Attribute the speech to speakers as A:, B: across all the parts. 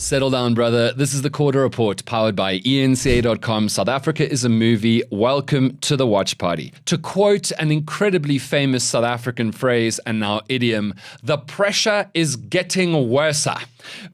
A: Settle down, brother. This is the Quarter Report powered by enca.com. South Africa is a movie. Welcome to the watch party. To quote an incredibly famous South African phrase and now idiom, the pressure is getting worse.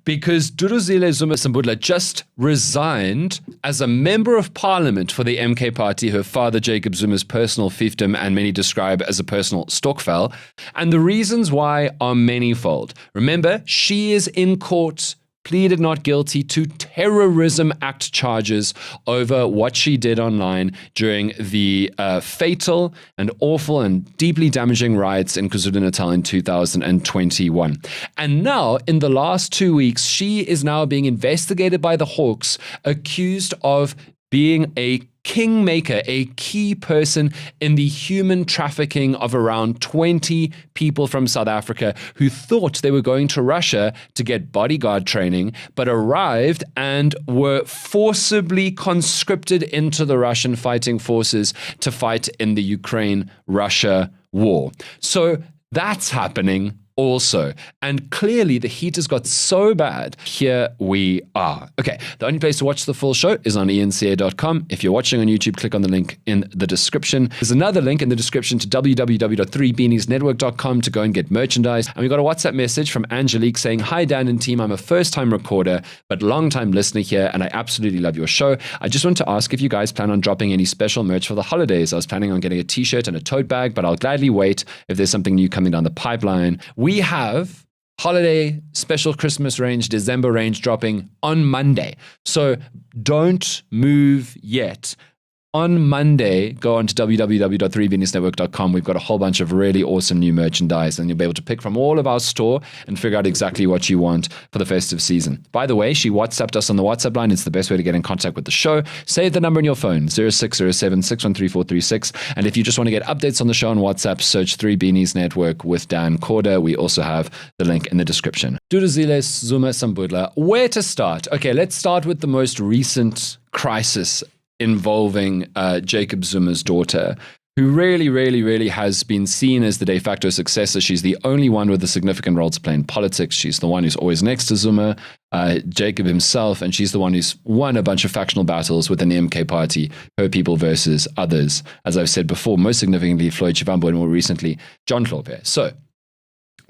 A: Because Duduzile Zuma-Sambudla just resigned as a member of parliament for the MK party, her father Jacob Zuma's personal fiefdom, and many describe as a personal stokvel. And the reasons why are manifold. Remember, she is in court, pleaded not guilty to Terrorism Act charges over what she did online during the fatal and awful and deeply damaging riots in KwaZulu-Natal in 2021. And now, in the last 2 weeks, she is now being investigated by the Hawks, accused of being a kingmaker, a key person in the human trafficking of around 20 people from South Africa who thought they were going to Russia to get bodyguard training, but arrived and were forcibly conscripted into the Russian fighting forces to fight in the Ukraine-Russia war. So that's happening also. And clearly the heat has got so bad. Here we are. Okay, the only place to watch the full show is on enca.com. If you're watching on YouTube, click on the link in the description. There's another link in the description to www.3beaniesnetwork.com to go and get merchandise. And we got a WhatsApp message from Angelique saying, "Hi Dan and team, I'm a first-time recorder, but long-time listener here, and I absolutely love your show. I just want to ask if you guys plan on dropping any special merch for the holidays. I was planning on getting a t-shirt and a tote bag, but I'll gladly wait if there's something new coming down the pipeline." We have holiday special Christmas range, December range dropping on Monday. So don't move yet. On Monday, go on to www.3beaniesnetwork.com. We've got a whole bunch of really awesome new merchandise, and you'll be able to pick from all of our store and figure out exactly what you want for the festive season. By the way, she WhatsApped us on the WhatsApp line. It's the best way to get in contact with the show. Save the number in your phone, 0607-613-436. And if you just want to get updates on the show on WhatsApp, search 3 Beanies Network with Dan Corder. We also have the link in the description. Duduzile Zuma-Sambudla. Where to start? Okay, let's start with the most recent crisis involving Jacob Zuma's daughter, who really has been seen as the de facto successor. She's the only one with a significant role to play in politics. She's the one who's always next to Zuma, Jacob himself, and she's the one who's won a bunch of factional battles within the MK party, her people versus others. As I've said before, most significantly Floyd Shivambu, and more recently, John Hlophe. So,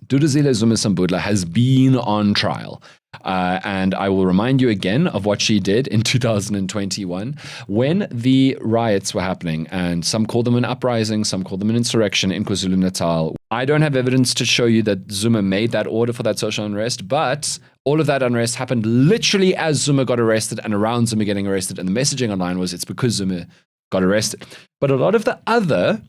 A: Duduzile Zuma-Sambudla has been on trial. And I will remind you again of what she did in 2021 when the riots were happening, and some call them an uprising, some call them an insurrection in KwaZulu-Natal. I don't have evidence to show you that Zuma made that order for that social unrest, but all of that unrest happened literally as Zuma got arrested and around Zuma getting arrested, and the messaging online was it's because Zuma got arrested. But a lot of the other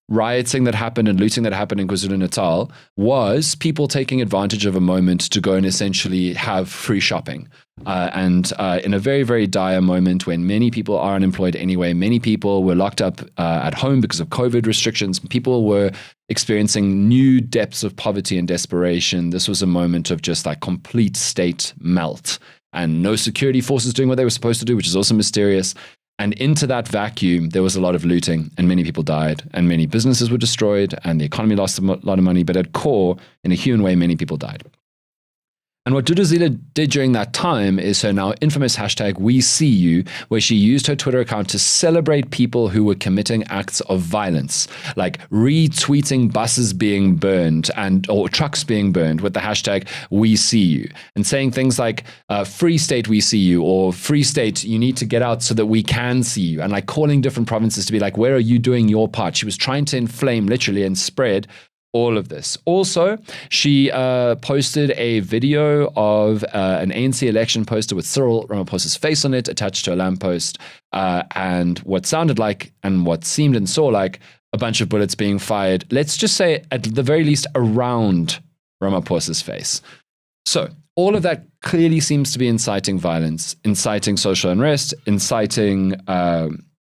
A: rioting that happened and looting that happened in KwaZulu-Natal was people taking advantage of a moment to go and essentially have free shopping. And in a very dire moment when many people are unemployed anyway, many people were locked up at home because of COVID restrictions, people were experiencing new depths of poverty and desperation. This was a moment of just like complete state melt and no security forces doing what they were supposed to do, which is also mysterious. And into that vacuum, there was a lot of looting, and many people died, and many businesses were destroyed, and the economy lost a lot of money. But at core, in a human way, many people died. And what Duduzile did during that time is her now infamous hashtag #WeSeeYou, where she used her Twitter account to celebrate people who were committing acts of violence, like retweeting buses being burned or trucks being burned with the hashtag #WeSeeYou, and saying things like "Free State, we see you," or "Free State, you need to get out so that we can see you," and like calling different provinces to be like, "Where are you doing your part?" She was trying to inflame literally and spread all of this. Also, she posted a video of an ANC election poster with Cyril Ramaphosa's face on it attached to a lamppost, and what sounded like and what seemed and saw like a bunch of bullets being fired, let's just say at the very least around Ramaphosa's face. So all of that clearly seems to be inciting violence, inciting social unrest, inciting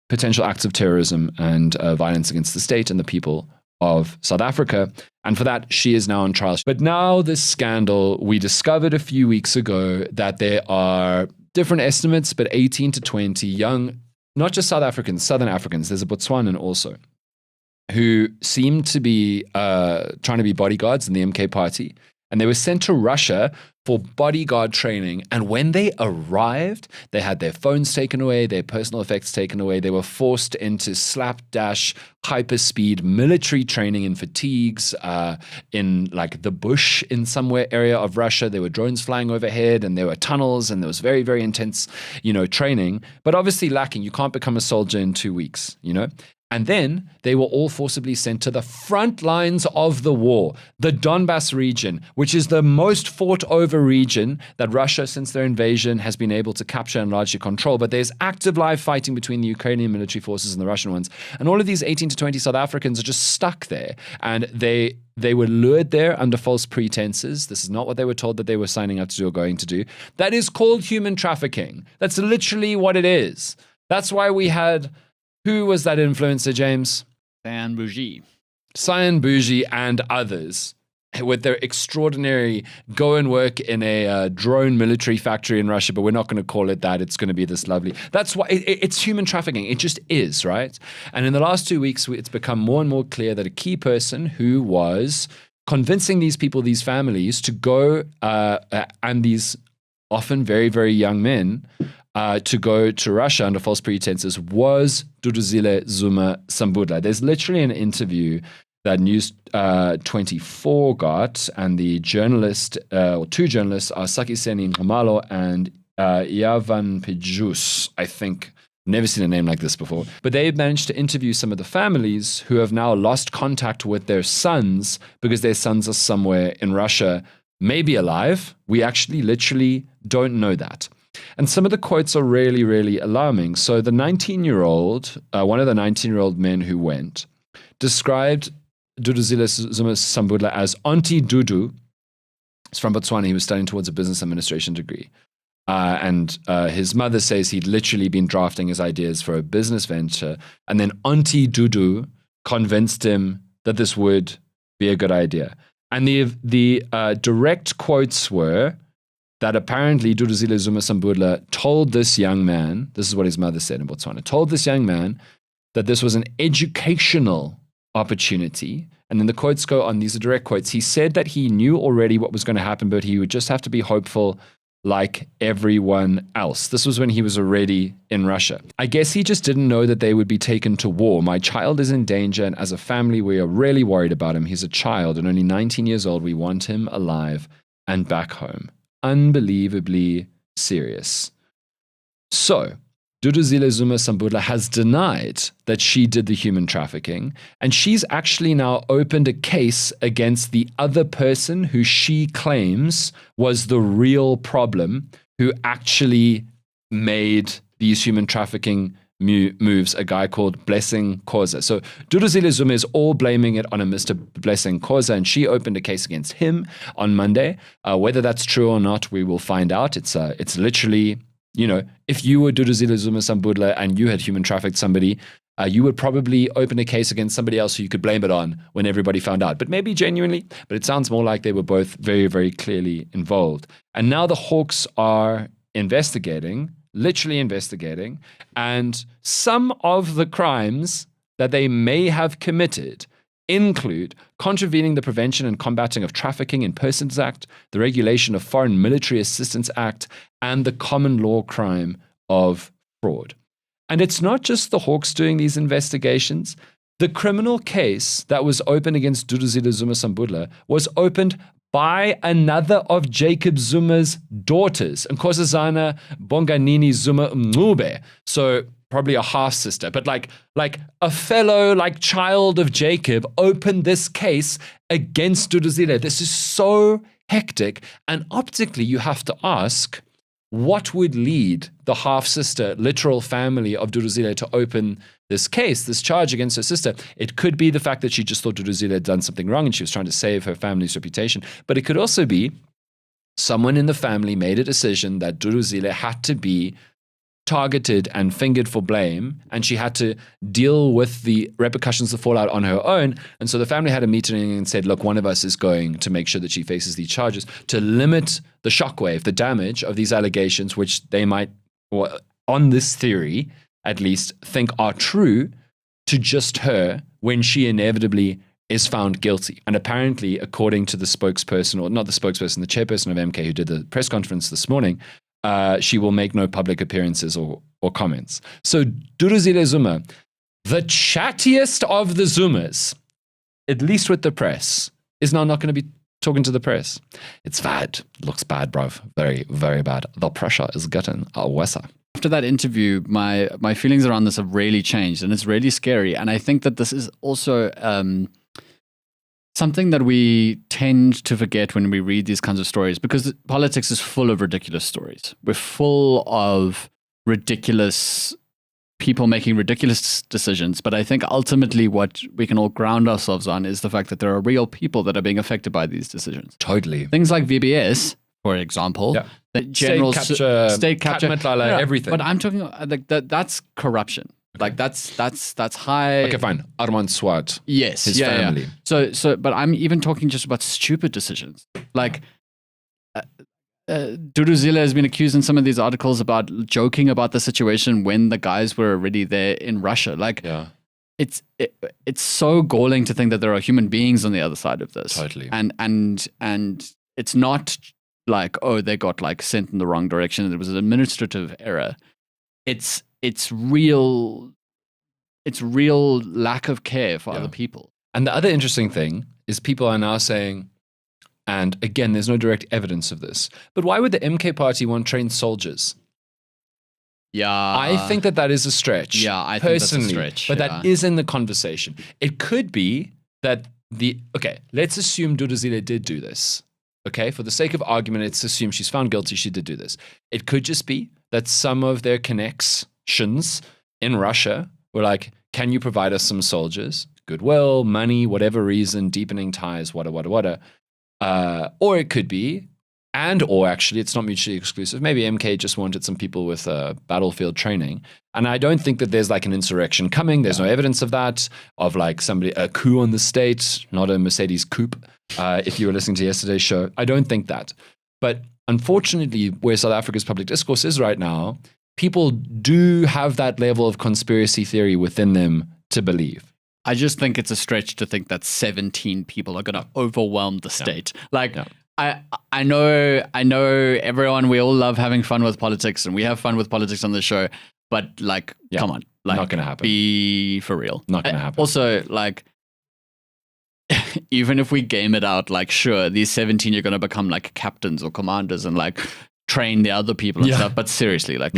A: potential acts of terrorism and violence against the state and the people of South Africa. And for that, she is now on trial. But now this scandal, we discovered a few weeks ago that there are different estimates, but 18 to 20 young, not just South Africans, Southern Africans, there's a Botswanan also, who seem to be trying to be bodyguards in the MK party. And they were sent to Russia for bodyguard training. And when they arrived, they had their phones taken away, their personal effects taken away. They were forced into slapdash, hyperspeed military training in fatigues, in like the bush in somewhere area of Russia. There were drones flying overhead and there were tunnels and there was very, very intense, training, but obviously lacking. You can't become a soldier in 2 weeks, And then they were all forcibly sent to the front lines of the war, the Donbas region, which is the most fought over region that Russia, since their invasion, has been able to capture and largely control. But there's active live fighting between the Ukrainian military forces and the Russian ones. And all of these 18 to 20 South Africans are just stuck there. And they were lured there under false pretenses. This is not what they were told that they were signing up to do or going to do. That is called human trafficking. That's literally what it is. That's why we had... Who was that influencer, James?
B: Cyan
A: Bougie and others with their extraordinary go and work in a drone military factory in Russia, but we're not going to call it that. It's going to be this lovely. That's why it's human trafficking. It just is, right? And in the last 2 weeks, it's become more and more clear that a key person who was convincing these people, these families, to go and these often very, very young men to go to Russia under false pretenses was Duduzile Zuma-Sambudla. There's literally an interview that News 24 got, and the journalist, or two journalists, are Sakiseni Nxumalo and Yavan Pejus, I think. Never seen a name like this before. But they managed to interview some of the families who have now lost contact with their sons because their sons are somewhere in Russia, maybe alive. We actually literally don't know that. And some of the quotes are really, really alarming. So the 19-year-old, one of the 19-year-old men who went, described Duduzile Zuma-Sambudla as Auntie Dudu. He's from Botswana. He was studying towards a business administration degree. And his mother says he'd literally been drafting his ideas for a business venture. And then Auntie Dudu convinced him that this would be a good idea. And the direct quotes were that apparently Duduzile Zuma-Sambudla told this young man, this is what his mother said in Botswana, told this young man that this was an educational opportunity. And then the quotes go on, these are direct quotes. He said that he knew already what was going to happen, but he would just have to be hopeful like everyone else. This was when he was already in Russia. I guess he just didn't know that they would be taken to war. My child is in danger, and as a family, we are really worried about him. He's a child and only 19 years old. We want him alive and back home. Unbelievably serious. So, Duduzile Zuma-Sambudla has denied that she did the human trafficking, and she's actually now opened a case against the other person who she claims was the real problem, who actually made these human trafficking moves, a guy called Blessing Khoza. So Duduzile Zuma is all blaming it on a Mr. Blessing Khoza, and she opened a case against him on Monday. Whether that's true or not, we will find out. It's literally, if you were Duduzile Zuma-Sambudla and you had human trafficked somebody, you would probably open a case against somebody else who you could blame it on when everybody found out. But maybe genuinely, but it sounds more like they were both very, very clearly involved. And now the Hawks are literally investigating, and some of the crimes that they may have committed include contravening the Prevention and Combating of Trafficking in Persons Act, the Regulation of Foreign Military Assistance Act, and the common law crime of fraud. And it's not just the Hawks doing these investigations. The criminal case that was opened against Duduzile Zuma-Sambudla was opened by another of Jacob Zuma's daughters, Nkosazana Bonganini Zuma Mncube. So probably a half sister, but like a fellow child of Jacob opened this case against Duduzile. This is so hectic. And optically, you have to ask, what would lead the half-sister, literal family of Duduzile to open this case, this charge against her sister? It could be the fact that she just thought Duduzile had done something wrong and she was trying to save her family's reputation. But it could also be someone in the family made a decision that Duduzile had to be targeted and fingered for blame, and she had to deal with the repercussions of fallout on her own. And so the family had a meeting and said, look, one of us is going to make sure that she faces these charges to limit the shockwave, the damage of these allegations, which they might, or on this theory, at least think are true to just her when she inevitably is found guilty. And apparently, according to the spokesperson, or not the spokesperson, the chairperson of MK who did the press conference this morning, she will make no public appearances or comments. So Duduzile Zuma, the chattiest of the Zumas, at least with the press, is now not going to be talking to the press. It's bad. Looks bad, bruv. Very, very bad. The pressure is getting worse.
B: After that interview, my feelings around this have really changed, and it's really scary. And I think that this is also something that we tend to forget when we read these kinds of stories, because politics is full of ridiculous stories. We're full of ridiculous people making ridiculous decisions. But I think ultimately what we can all ground ourselves on is the fact that there are real people that are being affected by these decisions.
A: Totally.
B: Things like VBS, for example, the general state capture,
A: everything.
B: But I'm talking like that's corruption. Okay. Like that's high.
A: Okay, fine. Armand Swart.
B: Yes,
A: his family.
B: Yeah. So, but I'm even talking just about stupid decisions. Like Duduzile has been accused in some of these articles about joking about the situation when the guys were already there in Russia. Like, it's so galling to think that there are human beings on the other side of this.
A: Totally.
B: And it's not like, oh, they got like sent in the wrong direction. There was an administrative error. It's real lack of care for other people.
A: And the other interesting thing is people are now saying, and again, there's no direct evidence of this, but why would the MK party want trained soldiers?
B: Yeah.
A: I think that is a stretch.
B: Yeah, I think that's a stretch.
A: But that is in the conversation. It could be that let's assume Duduzile did do this. Okay, for the sake of argument, let's assume she's found guilty, she did do this. It could just be that some of their connections in Russia were like, can you provide us some soldiers? Goodwill, money, whatever reason, deepening ties, wada. Or it could be, or actually, it's not mutually exclusive. Maybe MK just wanted some people with battlefield training. And I don't think that there's like an insurrection coming. There's no evidence of that, of like a coup on the state, not a Mercedes coupe. If you were listening to yesterday's show, I don't think that. But unfortunately, where South Africa's public discourse is right now, people do have that level of conspiracy theory within them to believe.
B: I just think it's a stretch to think that 17 people are going to overwhelm the state. I know everyone, we all love having fun with politics, and we have fun with politics on the show, but like, come on. Like,
A: not going to happen.
B: Be for real.
A: Not going to happen.
B: Also, like, even if we game it out, like, sure, these 17 are going to become like captains or commanders and like train the other people and stuff. But seriously, like,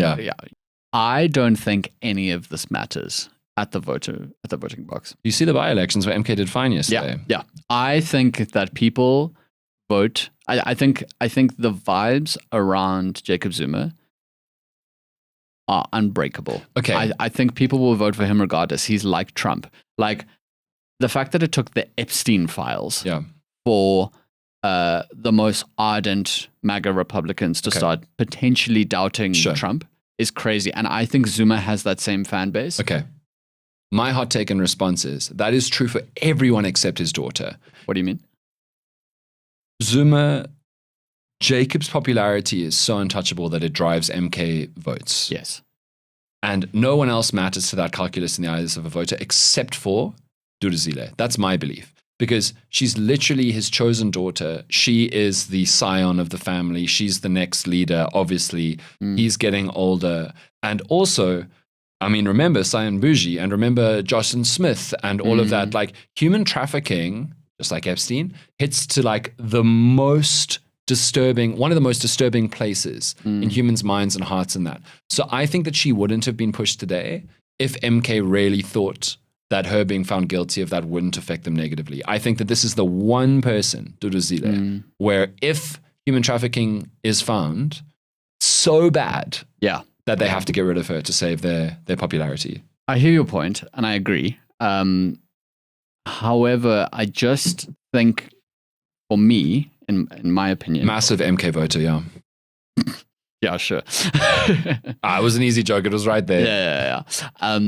B: I don't think any of this matters at the voting box.
A: You see the by-elections where MK did fine yesterday.
B: Yeah. I think that people vote. I think the vibes around Jacob Zuma are unbreakable.
A: Okay.
B: I think people will vote for him regardless. He's like Trump. Like, the fact that it took the Epstein files for the most ardent MAGA Republicans to start potentially doubting Trump is crazy. And I think Zuma has that same fan base.
A: Okay. My hot take and response is that is true for everyone except his daughter.
B: What do you mean?
A: Jacob's popularity is so untouchable that it drives MK votes.
B: Yes.
A: And no one else matters to that calculus in the eyes of a voter except for Duduzile. That's my belief. Because she's literally his chosen daughter. She is the scion of the family. She's the next leader, obviously. He's getting older. And also, I mean, remember Sion Bougie and remember Jocelyn Smith and all of that. Like, human trafficking, just like Epstein, hits to like one of the most disturbing places in humans' minds and hearts and that. So I think that she wouldn't have been pushed today if MK really thought that her being found guilty of that wouldn't affect them negatively. I think that this is the one person, Duduzile, where if human trafficking is found so bad that they have to get rid of her to save their popularity.
B: I hear your point, and I agree. However, I just think, for me, in my opinion...
A: Massive MK voter, yeah.
B: Yeah, sure.
A: It was an easy joke. It was right there.
B: Yeah.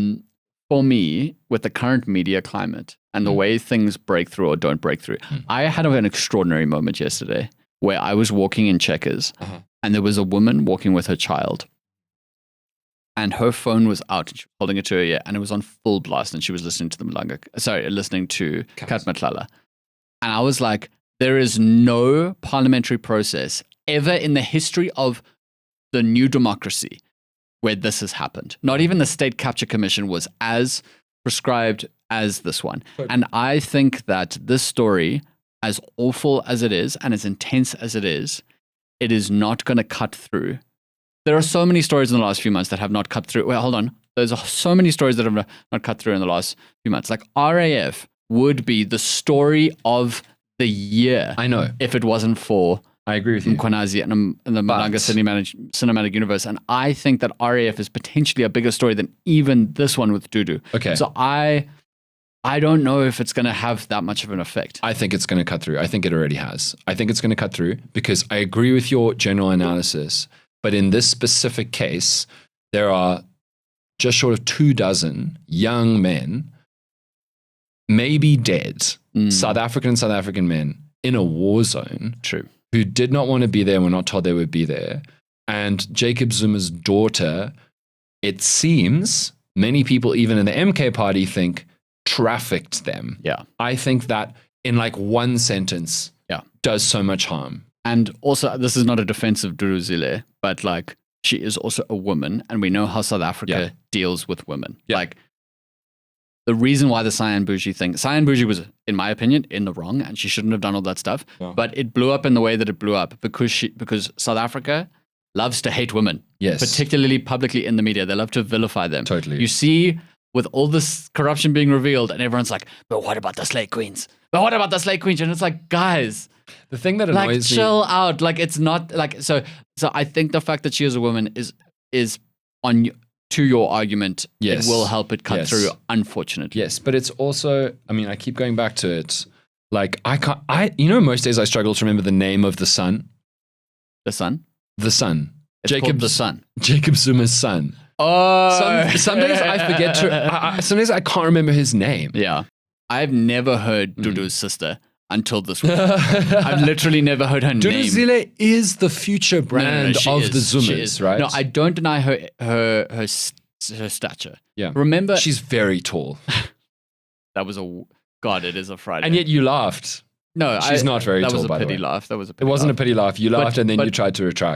B: For me, with the current media climate and the way things break through or don't break through, I had an extraordinary moment yesterday where I was walking in Checkers and there was a woman walking with her child. and her phone was out and she was holding it to her ear and it was on full blast and she was listening to listening to Kat Matlala. And I was like, there is no parliamentary process ever in the history of the new democracy where this has happened. Not even the State Capture Commission was as prescribed as this one. And I think that this story, as awful as it is and as intense as it is not going to cut through. There are so many stories in the last few months that have not cut through. Well, hold on. There's so many stories that have not cut through in the last few months. Like RAF would be the story of the year.
A: I know.
B: If it wasn't for
A: I agree with you.
B: Mkhwanazi and the Malanga cinematic universe. And I think that RAF is potentially a bigger story than even this one with Dudu.
A: Okay.
B: So I don't know if it's going to have that much of an effect.
A: I think it's going to cut through. I think it already has. I think it's going to cut through because I agree with your general analysis. But in this specific case, there are just short of 24 young men, maybe dead, South African men in a war zone.
B: True.
A: Who did not want to be there and were not told they would be there. And Jacob Zuma's daughter, it seems, many people even in the MK party think, trafficked them.
B: Yeah.
A: I think that in like one sentence does so much harm.
B: And also, this is not a defense of Duduzile, but like she is also a woman and we know how South Africa deals with women.
A: Yeah.
B: Like the reason why the Cyan Bougie was, in my opinion, in the wrong and she shouldn't have done all that stuff. Yeah. But it blew up in the way that it blew up because South Africa loves to hate women.
A: Yes.
B: Particularly publicly in the media. They love to vilify them.
A: Totally.
B: You see with all this corruption being revealed and everyone's like, but what about the slave queens? But what about the slave queens? And it's like, guys,
A: the thing that annoys
B: me, chill out. Like it's not like so I think the fact that she is a woman is on to your argument. Yes. It will help it cut through, unfortunately.
A: Yes, but it's also, I mean, I keep going back to it. Like most days I struggle to remember the name of the son.
B: The son?
A: The son.
B: Jacob the son.
A: Jacob Zuma's son.
B: Oh.
A: Some days I forget to, some days I can't remember his name.
B: Yeah. I've never heard Dudu's sister until this week. I've literally never heard her name.
A: Duduzile is the future brand of the Zumas, right?
B: No, I don't deny her stature.
A: Yeah.
B: Remember,
A: she's very tall.
B: That was God, it is a Friday.
A: And yet you laughed.
B: No,
A: she's not very tall, by the way.
B: That was a pity laugh.
A: It wasn't a pity laugh. You laughed and then you tried to retract.